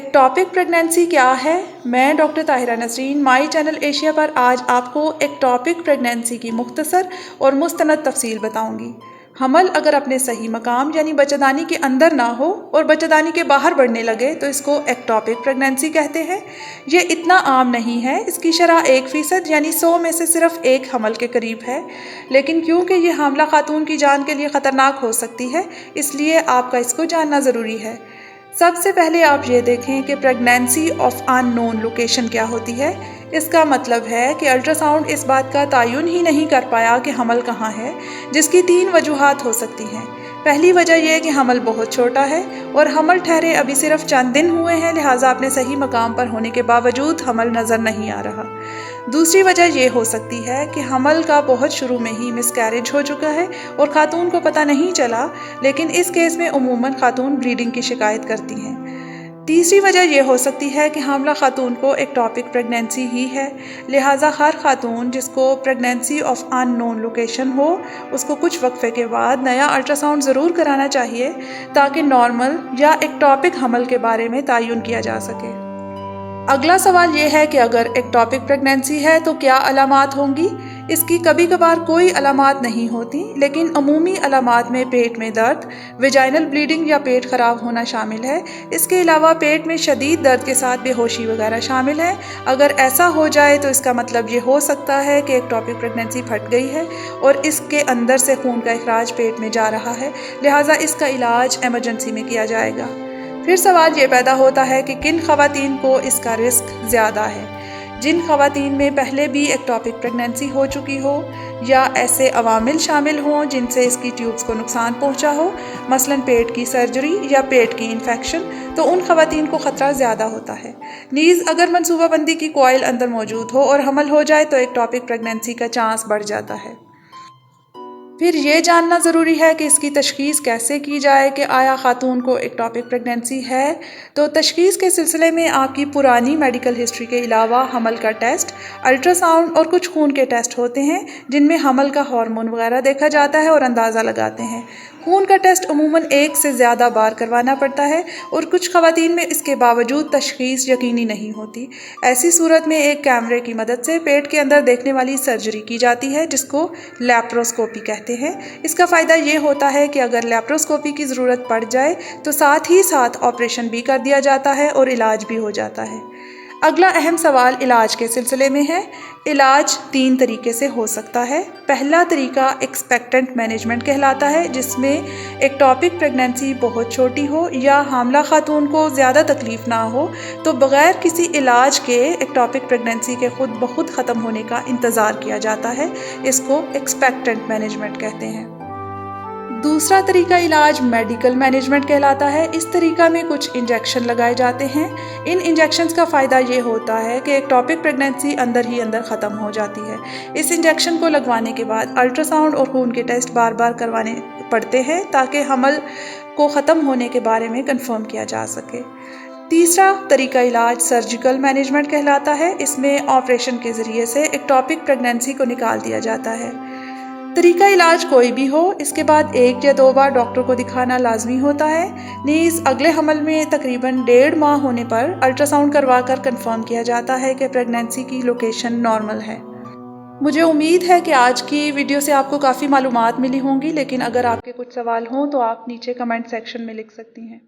Ectopic pregnancy क्या है? मैं doctor Tahira Nasreen my channel Asia पर आज आपको एक्टॉपिक प्रेगनेंसी की मुख्तसर और मुस्तनद तफसील बताऊंगी। हमल अगर अपने सही मकाम यानी बच्चेदानी के अंदर ना हो और बच्चेदानी के बाहर बढ़ने लगे तो इसको एक्टॉपिक प्रेगनेंसी कहते हैं। ये इतना आम नहीं है, इसकी शरह 1% यानी 100 में से सिर्फ एक हमल के करीब है, लेकिन क्योंकि ये हामला खातून की जान के लिए ख़तरनाक हो सकती है इसलिए आपका इसको जानना ज़रूरी है। सबसे पहले आप ये देखें कि प्रेगनेंसी ऑफ अननोन लोकेशन क्या होती है। इसका मतलब है कि अल्ट्रासाउंड इस बात का तयन ही नहीं कर पाया कि हमल कहाँ है, जिसकी 3 वजूहात हो सकती हैं। पहली वजह यह कि हमल बहुत छोटा है और हमल ठहरे अभी सिर्फ चंद दिन हुए हैं, लिहाजा अपने सही मकाम पर होने के बावजूद हमल नज़र नहीं आ रहा। दूसरी वजह यह हो सकती है कि हमल का बहुत शुरू में ही मिसकैरेज हो चुका है और खातून को पता नहीं चला, लेकिन इस केस में उमूमन खातून ब्लीडिंग की शिकायत करती हैं। तीसरी वजह यह हो सकती है कि हामला खातून को एक्टॉपिक प्रेगनेंसी ही है, लिहाजा हर खातून जिसको प्रेगनेंसी ऑफ अननोन लोकेशन हो उसको कुछ वक्फे के बाद नया अल्ट्रासाउंड ज़रूर कराना चाहिए ताकि नॉर्मल या एक्टॉपिक हमल के बारे में तयन किया जा सके। अगला सवाल ये है कि अगर एक्टॉपिक प्रेगनेंसी है तो क्या अलामात होंगी? इसकी कभी कभार कोई अलामात नहीं होती, लेकिन अमूमी अलामात में पेट में दर्द, वेजाइनल ब्लीडिंग या पेट ख़राब होना शामिल है। इसके अलावा पेट में शदीद दर्द के साथ बेहोशी वगैरह शामिल है। अगर ऐसा हो जाए तो इसका मतलब ये हो सकता है कि एक्टॉपिक प्रेगनेंसी फट गई है और इसके अंदर से खून का इखराज पेट में जा रहा है, लिहाजा इसका इलाज एमरजेंसी में किया जाएगा। फिर सवाल ये पैदा होता है कि किन ख़वातीन को इसका रिस्क ज़्यादा है। जिन ख़वातीन में पहले भी एक्टॉपिक प्रेगनेंसी हो चुकी हो या ऐसे अवामिल शामिल हों जिनसे इसकी ट्यूब्स को नुकसान पहुंचा हो, मसलन पेट की सर्जरी या पेट की इन्फेक्शन, तो उन ख़वातीन को ख़तरा ज़्यादा होता है। नीज़ अगर मनसूबाबंदी की कॉइल अंदर मौजूद हो और हमल हो जाए तो एक्टॉपिक प्रेगनेंसी का चांस बढ़ जाता है। फिर ये जानना ज़रूरी है कि इसकी तशख़ीस कैसे की जाए कि आया ख़ातून को एक्टॉपिक प्रेगनेंसी है। तो तशख़ीस के सिलसिले में आपकी पुरानी मेडिकल हिस्ट्री के अलावा हमल का टेस्ट, अल्ट्रासाउंड और कुछ खून के टेस्ट होते हैं जिनमें हमल का हार्मोन वगैरह देखा जाता है और अंदाज़ा लगाते हैं। खून का टेस्ट अमूमन 1 से ज़्यादा बार करवाना पड़ता है और कुछ ख़वातीन में इसके बावजूद तशख़ीस यकीनी नहीं होती। ऐसी सूरत में एक कैमरे की मदद से पेट के अंदर देखने वाली सर्जरी की जाती है जिसको लैप्रोस्कोपी कहते हैं। इसका फ़ायदा ये होता है कि अगर लैप्रोस्कोपी की ज़रूरत पड़ जाए तो साथ ही साथ ऑपरेशन भी कर दिया जाता है और इलाज भी हो जाता है। अगला अहम सवाल इलाज के सिलसिले में है। इलाज 3 तरीके से हो सकता है। पहला तरीका एक्सपेक्टेंट मैनेजमेंट कहलाता है, जिसमें एक्टॉपिक प्रेगनेंसी बहुत छोटी हो या हामला खातून को ज़्यादा तकलीफ़ ना हो तो बग़ैर किसी इलाज के एक्टॉपिक प्रेगनेंसी के खुद ब खुद ख़त्म होने का इंतज़ार किया जाता है। इसको एक्सपेक्टेंट मैनेजमेंट कहते हैं। दूसरा तरीका इलाज मेडिकल मैनेजमेंट कहलाता है। इस तरीका में कुछ इंजेक्शन लगाए जाते हैं। इन इंजेक्शन्स का फ़ायदा ये होता है कि एक्टॉपिक प्रेगनेंसी अंदर ही अंदर ख़त्म हो जाती है। इस इंजेक्शन को लगवाने के बाद अल्ट्रासाउंड और खून के टेस्ट बार बार करवाने पड़ते हैं ताकि हमल को ख़त्म होने के बारे में कंफर्म किया जा सके। तीसरा तरीका इलाज सर्जिकल मैनेजमेंट कहलाता है। इसमें ऑपरेशन के ज़रिए से एक्टॉपिक प्रेगनेंसी को निकाल दिया जाता है। तरीका इलाज कोई भी हो, इसके बाद 1 या 2 बार डॉक्टर को दिखाना लाजमी होता है। नीज़ अगले हमल में तकरीबन 1.5 माह होने पर अल्ट्रासाउंड करवाकर कंफर्म किया जाता है कि प्रेगनेंसी की लोकेशन नॉर्मल है। मुझे उम्मीद है कि आज की वीडियो से आपको काफ़ी मालूमात मिली होंगी, लेकिन अगर आपके कुछ सवाल हों तो आप नीचे कमेंट सेक्शन में लिख सकती हैं।